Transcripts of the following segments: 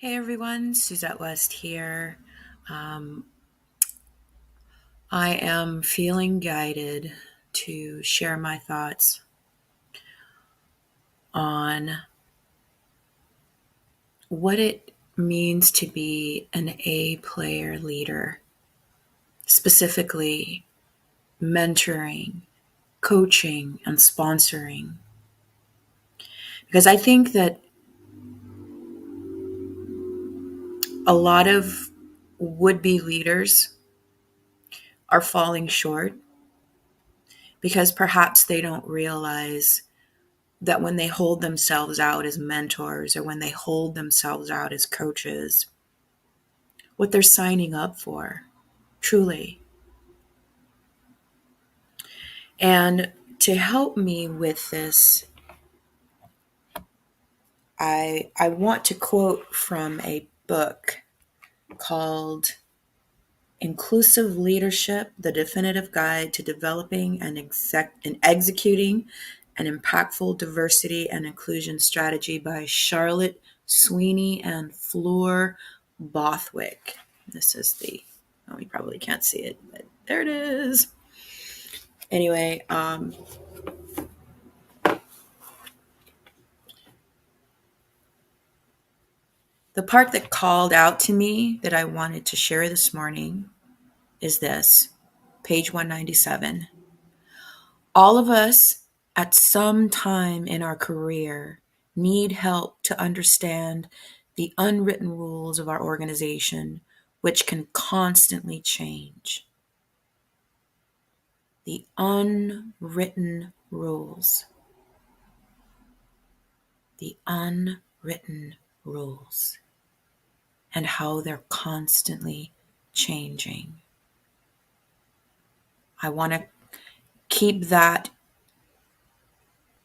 Hey everyone, Suzette West here. Um, I am feeling guided to share my thoughts on what it means to be an A player leader, specifically mentoring, coaching, and sponsoring. Because I think that a lot of would be leaders are falling short because perhaps they don't realize that when they hold themselves out as mentors or when they hold themselves out as coaches, what they're signing up for, truly. And to help me with this, I want to quote from a book called Inclusive Leadership: The Definitive Guide to Developing and Executing an Impactful Diversity and Inclusion Strategy by Charlotte Sweeney and Fleur Bothwick. This is you probably can't see it, but there it is. Anyway, the part that called out to me that I wanted to share this morning is this, page 197. All of us at some time in our career need help to understand the unwritten rules of our organization, which can constantly change. The unwritten rules. The unwritten rules. And how they're constantly changing. I want to keep that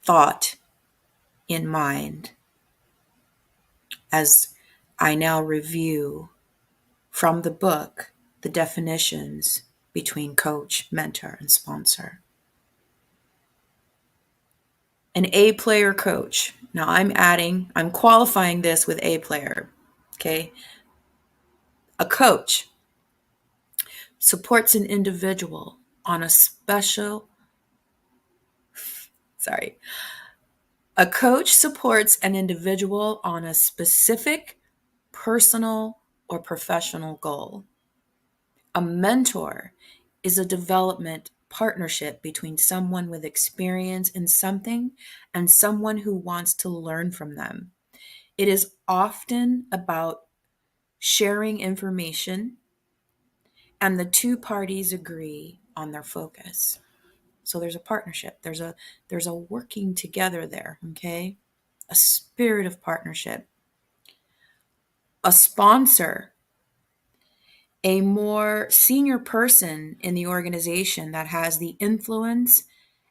thought in mind as I now review from the book the definitions between coach, mentor, and sponsor. An A player coach. Now I'm qualifying this with A player. Okay. A coach supports an individual on a sorry. A coach supports an individual on a specific personal or professional goal. A mentor is a development partnership between someone with experience in something and someone who wants to learn from them. It is often about sharing information, and the two parties agree on their focus. So there's a partnership. There's a working together there, okay? A spirit of partnership. A sponsor, a more senior person in the organization that has the influence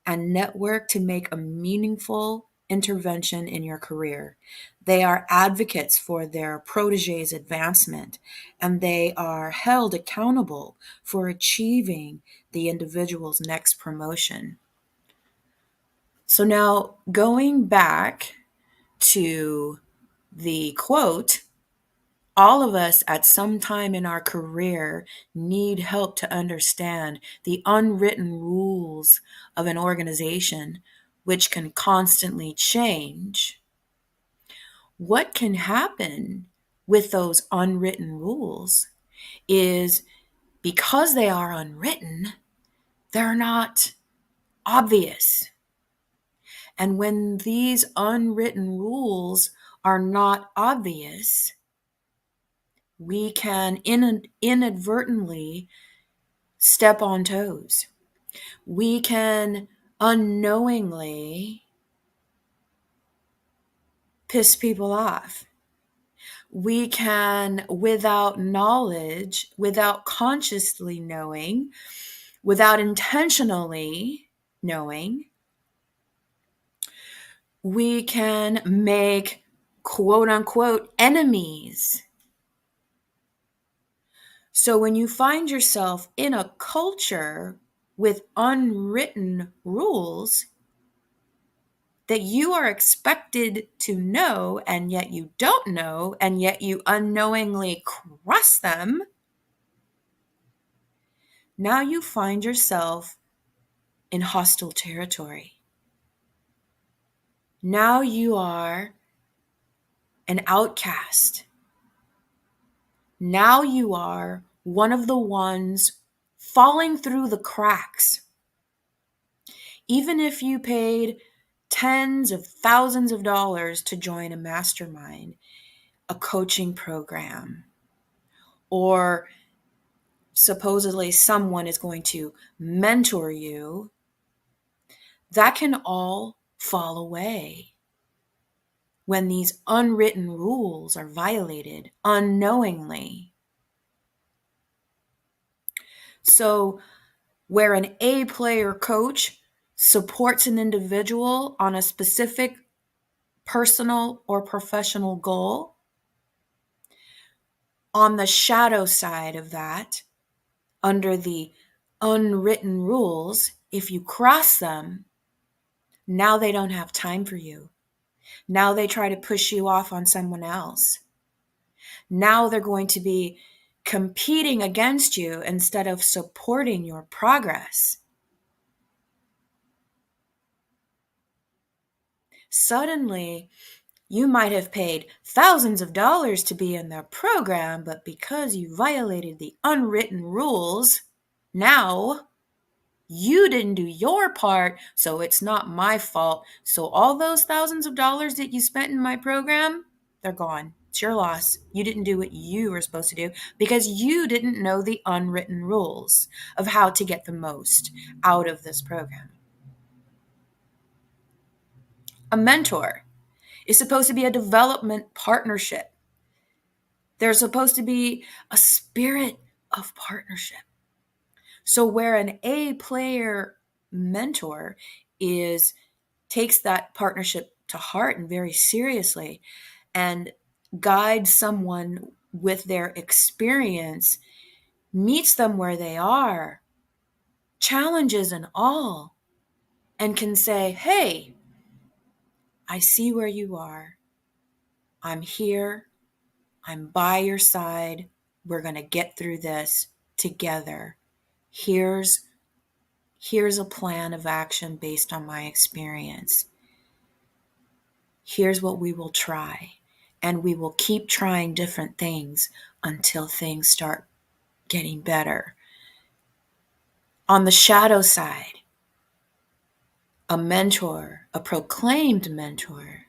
and network to make a meaningful intervention in your career. They are advocates for their protege's advancement, and they are held accountable for achieving the individual's next promotion. So now going back to the quote, all of us at some time in our career need help to understand the unwritten rules of an organization, which can constantly change. What can happen with those unwritten rules is because they are unwritten, they're not obvious. And when these unwritten rules are not obvious, we can inadvertently step on toes. We can unknowingly piss people off. We can, without knowledge, without consciously knowing, without intentionally knowing, we can make quote unquote enemies. So when you find yourself in a culture with unwritten rules, that you are expected to know, and yet you don't know, and yet you unknowingly cross them, now you find yourself in hostile territory. Now you are an outcast. Now you are one of the ones falling through the cracks. Even if you paid tens of thousands of dollars to join a mastermind, a coaching program, or supposedly someone is going to mentor you, that can all fall away when these unwritten rules are violated unknowingly. So, where an A player coach supports an individual on a specific personal or professional goal, on the shadow side of that, under the unwritten rules, if you cross them, now they don't have time for you. Now they try to push you off on someone else. Now they're going to be competing against you instead of supporting your progress. Suddenly, you might have paid thousands of dollars to be in their program, but because you violated the unwritten rules, now you didn't do your part, so it's not my fault. So all those thousands of dollars that you spent in my program, they're gone. It's your loss. You didn't do what you were supposed to do because you didn't know the unwritten rules of how to get the most out of this program. A mentor is supposed to be a development partnership. There's supposed to be a spirit of partnership. So where an A player mentor takes that partnership to heart and very seriously and guides someone with their experience, meets them where they are, challenges and all, and can say, hey, I see where you are. I'm here. I'm by your side. We're going to get through this together. Here's a plan of action based on my experience. Here's what we will try. And we will keep trying different things until things start getting better. On the shadow side, a mentor, a proclaimed mentor,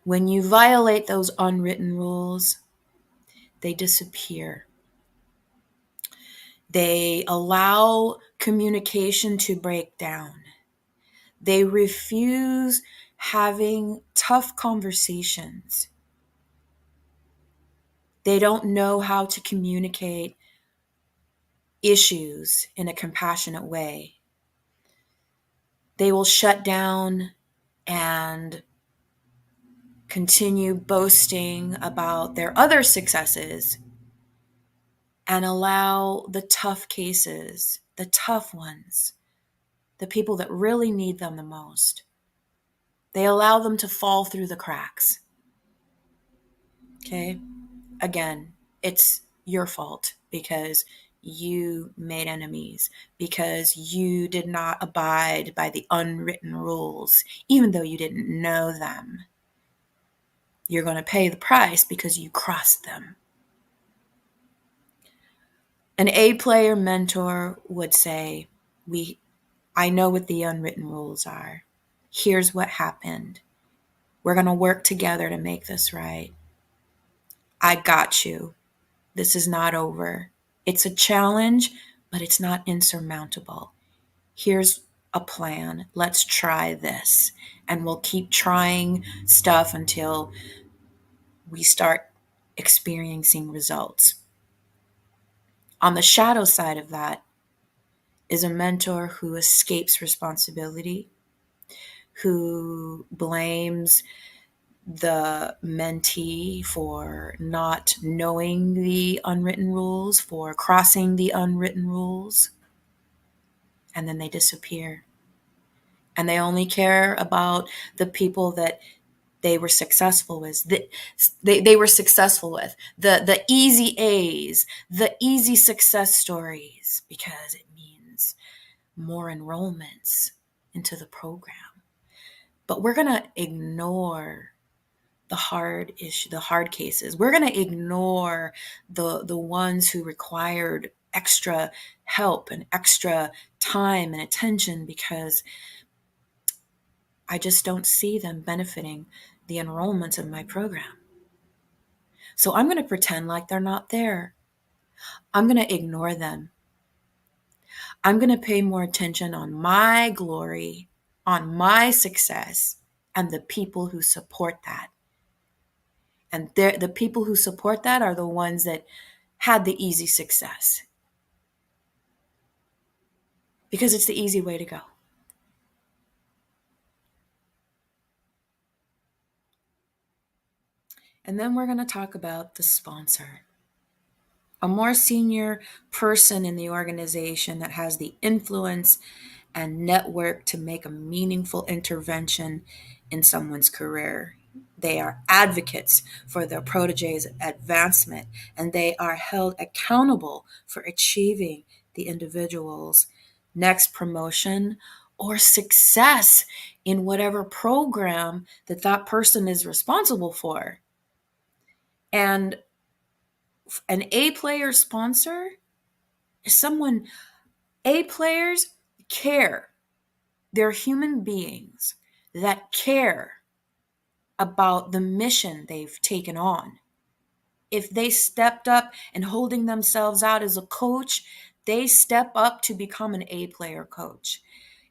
when you violate those unwritten rules, they disappear. They allow communication to break down. They refuse having tough conversations. They don't know how to communicate issues in a compassionate way. They will shut down and continue boasting about their other successes and allow the tough cases, the tough ones, the people that really need them the most, they allow them to fall through the cracks. Okay? Again, it's your fault because you made enemies, because you did not abide by the unwritten rules, even though you didn't know them. You're going to pay the price because you crossed them. An A player mentor would say, I know what the unwritten rules are. Here's what happened. We're going to work together to make this right. I got you. This is not over. It's a challenge, but it's not insurmountable. Here's a plan. Let's try this. And we'll keep trying stuff until we start experiencing results. On the shadow side of that is a mentor who escapes responsibility, who blames the mentee for not knowing the unwritten rules, for crossing the unwritten rules, and then they disappear. And they only care about the people that they were successful with. They were successful with the easy A's, the easy success stories, because it means more enrollments into the program. But we're gonna ignore the hard cases. We're gonna ignore the ones who required extra help and extra time and attention, because I just don't see them benefiting the enrollments of my program. So I'm going to pretend like they're not there. I'm going to ignore them. I'm going to pay more attention on my glory, on my success, and the people who support that. And the people who support that are the ones that had the easy success, because it's the easy way to go. And then we're going to talk about the sponsor, a more senior person in the organization that has the influence and network to make a meaningful intervention in someone's career. They are advocates for their protege's advancement, and they are held accountable for achieving the individual's next promotion or success in whatever program that that person is responsible for. And an A player sponsor is someone, A players care. They're human beings that care about the mission they've taken on. If they stepped up and holding themselves out as a coach, they step up to become an A player coach,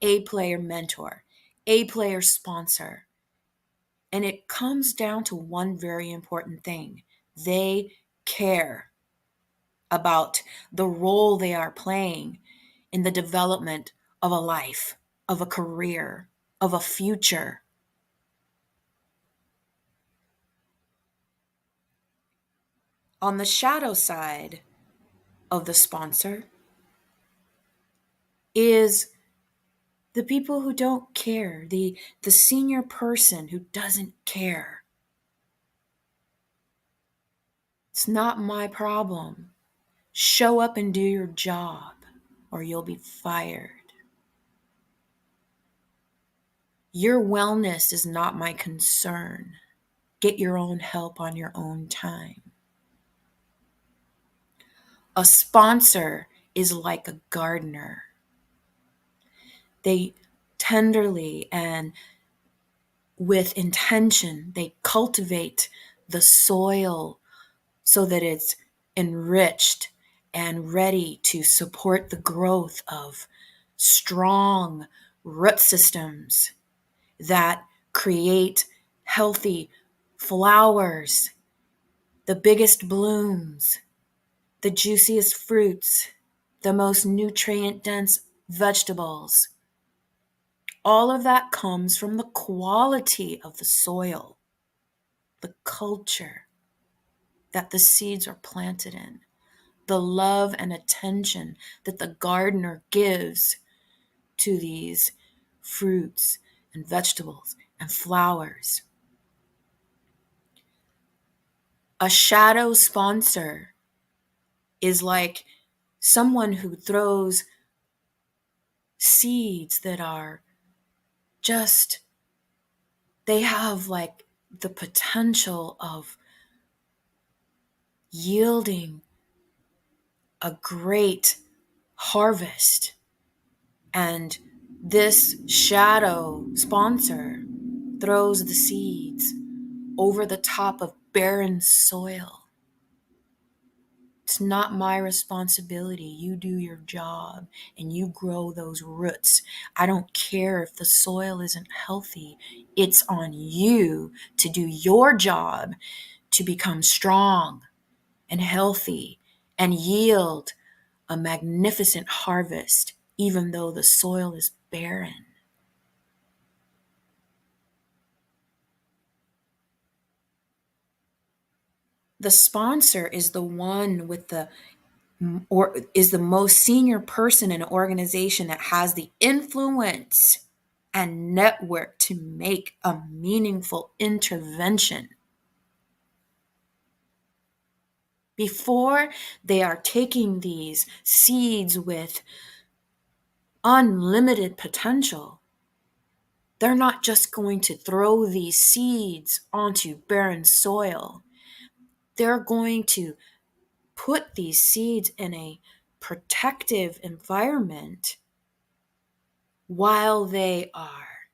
A player mentor, A player sponsor. And it comes down to one very important thing: they care about the role they are playing in the development of a life, of a career, of a future. On the shadow side of the sponsor is the people who don't care, the senior person who doesn't care. It's not my problem. Show up and do your job, or you'll be fired. Your wellness is not my concern. Get your own help on your own time. A sponsor is like a gardener. They tenderly and with intention, they cultivate the soil so that it's enriched and ready to support the growth of strong root systems that create healthy flowers, the biggest blooms, the juiciest fruits, the most nutrient dense vegetables. All of that comes from the quality of the soil, the culture that the seeds are planted in, the love and attention that the gardener gives to these fruits and vegetables and flowers. A shadow sponsor is like someone who throws seeds that are just, they have like the potential of yielding a great harvest. And this shadow sponsor throws the seeds over the top of barren soil. It's not my responsibility. You do your job and you grow those roots. I don't care if the soil isn't healthy. It's on you to do your job to become strong and healthy and yield a magnificent harvest, even though the soil is barren. The sponsor is the one with the, or is the most senior person in an organization that has the influence and network to make a meaningful intervention. Before they are taking these seeds with unlimited potential, they're not just going to throw these seeds onto barren soil. They're going to put these seeds in a protective environment while they are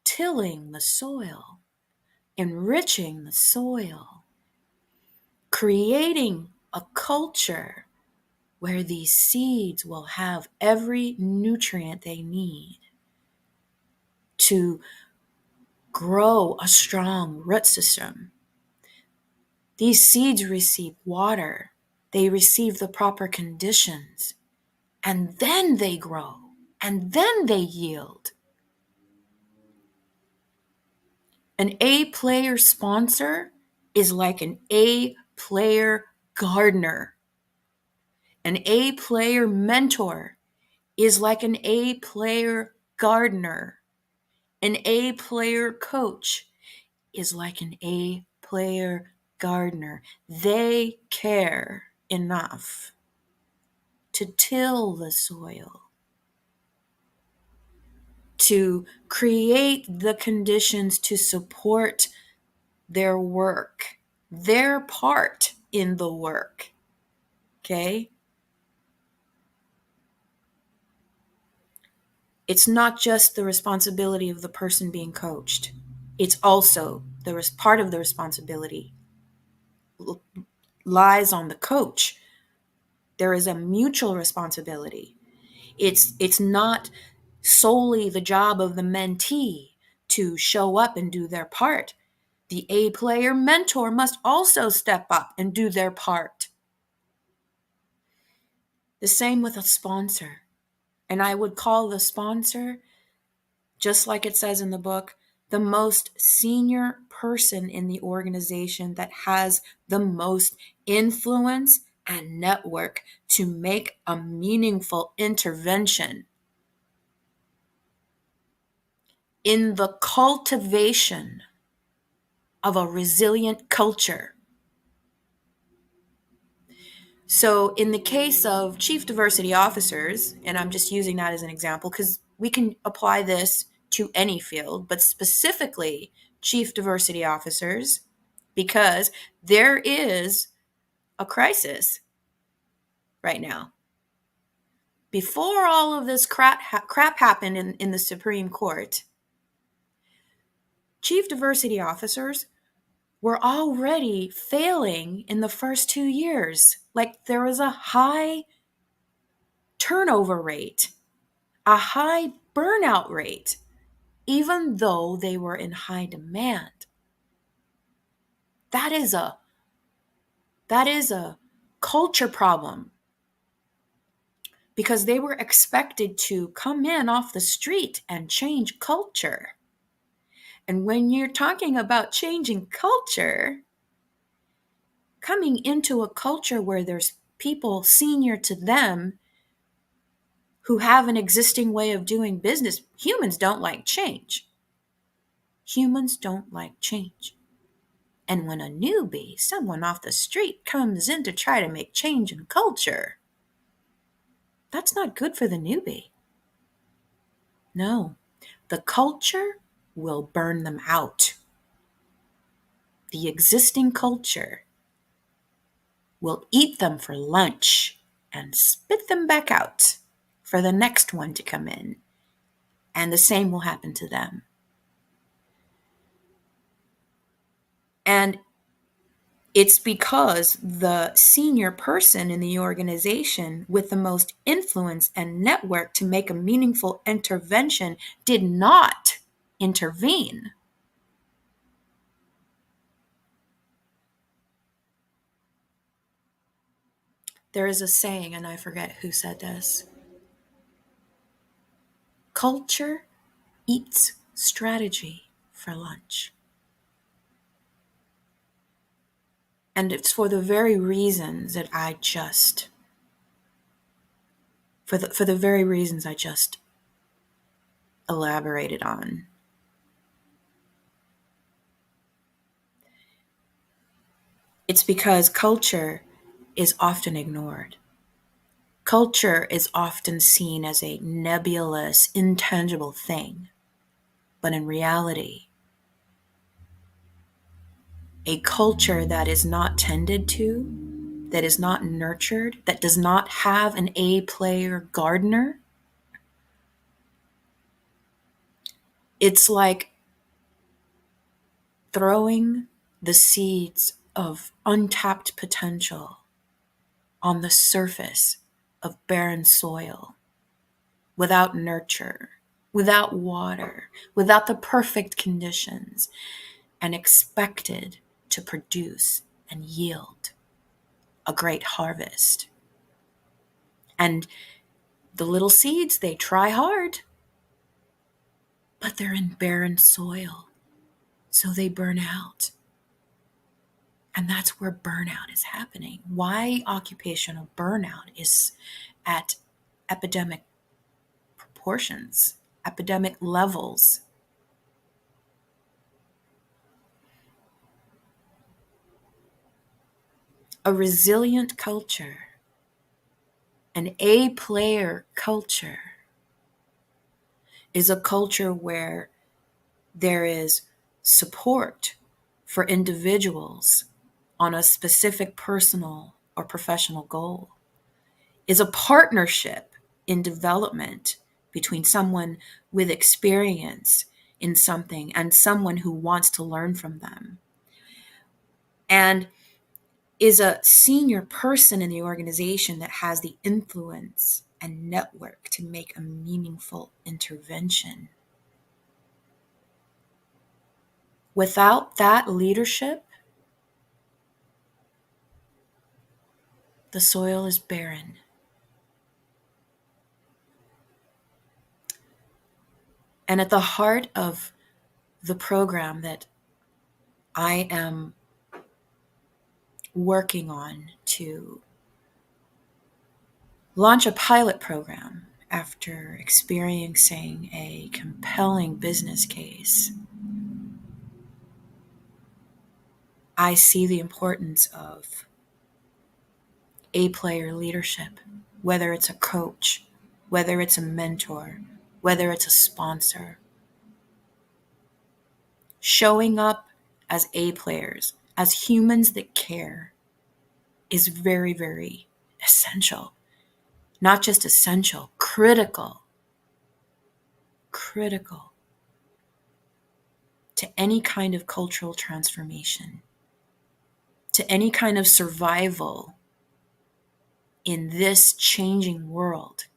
tilling the soil, enriching the soil, creating a culture where these seeds will have every nutrient they need to grow a strong root system. These seeds receive water, they receive the proper conditions, and then they grow, and then they yield. An A player sponsor is like an A player gardener. An A player mentor is like an A player gardener. An A player coach is like an A player gardener. They care enough to till the soil, to create the conditions to support their work, their part in the work. Okay? It's not just the responsibility of the person being coached. It's also part of the responsibility lies on the coach. There is a mutual responsibility. It's not solely the job of the mentee to show up and do their part. The A player mentor must also step up and do their part. The same with a sponsor. And I would call the sponsor, just like it says in the book, the most senior person in the organization that has the most influence and network to make a meaningful intervention in the cultivation of a resilient culture. So in the case of chief diversity officers, and I'm just using that as an example because we can apply this to any field, but specifically chief diversity officers, because there is a crisis right now. Before all of this crap happened in the Supreme Court, chief diversity officers were already failing in the first 2 years. Like there was a high turnover rate, a high burnout rate, even though they were in high demand. That is a culture problem because they were expected to come in off the street and change culture. And when you're talking about changing culture, coming into a culture where there's people senior to them who have an existing way of doing business, humans don't like change. Humans don't like change. And when a newbie, someone off the street, comes in to try to make change in culture, that's not good for the newbie. No, the culture will burn them out. The existing culture will eat them for lunch and spit them back out for the next one to come in. And the same will happen to them. And it's because the senior person in the organization with the most influence and network to make a meaningful intervention did not intervene. There is a saying, and I forget who said this. Culture eats strategy for lunch. And it's for the very reasons that I just elaborated on. It's because culture is often ignored. Culture is often seen as a nebulous, intangible thing, but in reality, a culture that is not tended to, that is not nurtured, that does not have an A player gardener, it's like throwing the seeds of untapped potential on the surface of barren soil without nurture, without water, without the perfect conditions, and expected to produce and yield a great harvest. And the little seeds, they try hard, but they're in barren soil, so they burn out. And that's where burnout is happening. Why occupational burnout is at epidemic proportions, epidemic levels. A resilient culture, an A player culture, is a culture where there is support for individuals on a specific personal or professional goal, is a partnership in development between someone with experience in something and someone who wants to learn from them, and is a senior person in the organization that has the influence and network to make a meaningful intervention. Without that leadership, the soil is barren. And at the heart of the program that I am working on to launch a pilot program after experiencing a compelling business case, I see the importance of A player leadership, whether it's a coach, whether it's a mentor, whether it's a sponsor. Showing up as A players, as humans that care, is very, very essential. Not just essential, critical to any kind of cultural transformation, to any kind of survival in this changing world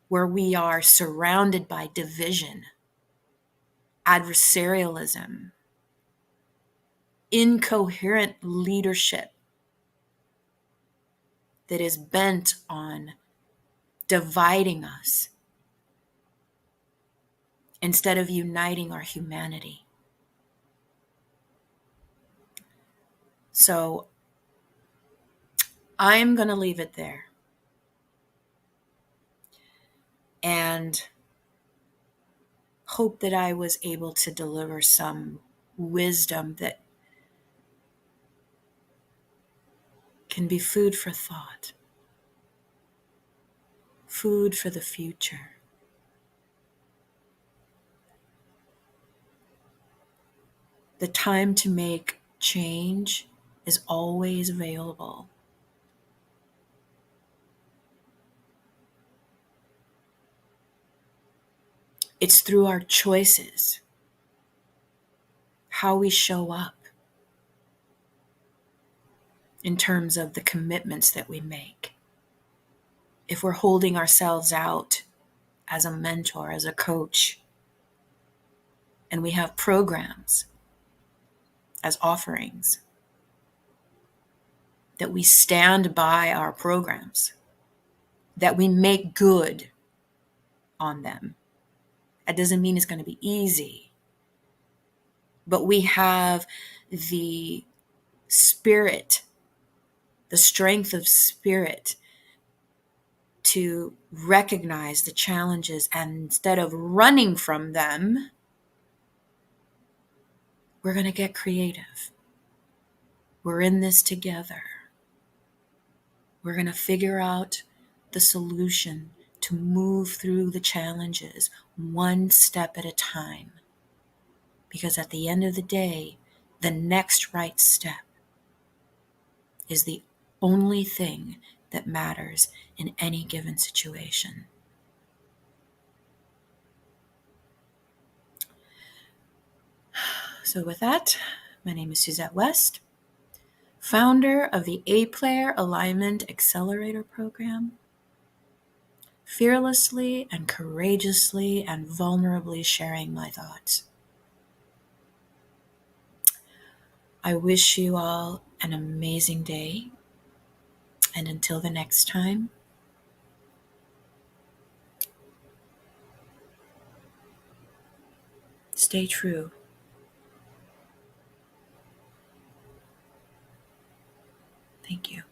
where we are surrounded by division, adversarialism, incoherent leadership that is bent on dividing us instead of uniting our humanity. So I'm going to leave it there. And hope that I was able to deliver some wisdom that can be food for thought, food for the future. The time to make change is always available. It's through our choices, how we show up in terms of the commitments that we make. If we're holding ourselves out as a mentor, as a coach, and we have programs as offerings, that we stand by our programs, that we make good on them. That doesn't mean it's going to be easy, but we have the spirit, the strength of spirit to recognize the challenges, and instead of running from them, we're going to get creative. We're in this together. We're going to figure out the solution to move through the challenges one step at a time. Because at the end of the day, the next right step is the only thing that matters in any given situation. So with that, my name is Suzette West, founder of the A-Player Alignment Accelerator Program, fearlessly and courageously and vulnerably sharing my thoughts. I wish you all an amazing day, and until the next time, stay true. Thank you.